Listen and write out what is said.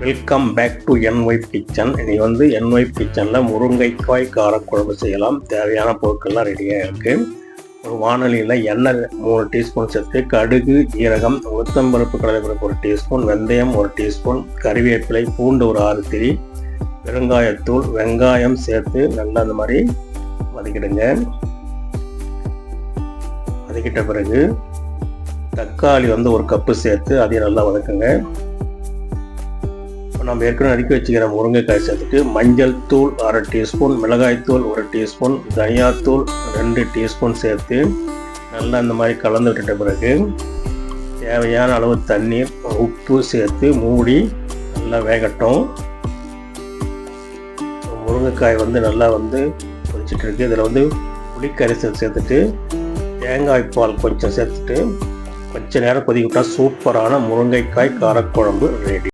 Welcome back to என்ஒய்ப் kitchen. இன்னைக்கு வந்து என்ஒய்ப் கிச்சனில் முருங்கைக்காய் காரக்குழம்பு செய்யலாம். தேவையான பொருட்கள்லாம் ரெடியாக இருக்குது. ஒரு வானொலியில் எண்ணெய் 3 டீஸ்பூன் சேர்த்து, கடுகு, ஜீரகம், உளுத்தம்பருப்பு, கடலைப்பருப்பு 1 டீஸ்பூன், வெந்தயம் 1 டீஸ்பூன், கறிவேப்பிலை, பூண்டு ஒரு 6 திரி, பெருங்காயத்தூள், வெங்காயம் சேர்த்து நல்லா அந்த மாதிரி வதக்கிடுங்க. வதக்கிட்ட பிறகு தக்காளி வந்து 1 கப்பு சேர்த்து அதையும் நல்லா வதக்குங்க. நம்ம ஏற்கனவே நறுக்கி வச்சுக்கிற முருங்கைக்காய் சேர்த்துட்டு மஞ்சள் தூள் 1/2 டீஸ்பூன், மிளகாய்த்தூள் 1 டீஸ்பூன், தனியாத்தூள் 2 டீஸ்பூன் சேர்த்து நல்லா இந்த மாதிரி கலந்து விட்டுட்ட பிறகு தேவையான அளவு தண்ணீர், உப்பு சேர்த்து மூடி நல்லா வேகட்டும். முருங்கைக்காய் வந்து நல்லா வந்து கொதிச்சுட்டு இருக்கு. இதில் வந்து புளிக்கரைசல் சேர்த்துட்டு தேங்காய் பால் கொஞ்சம் சேர்த்துட்டு கொஞ்ச நேரம் கொதிக்க விட்டால் சூப்பரான முருங்கைக்காய் காரக்குழம்பு ரெடி.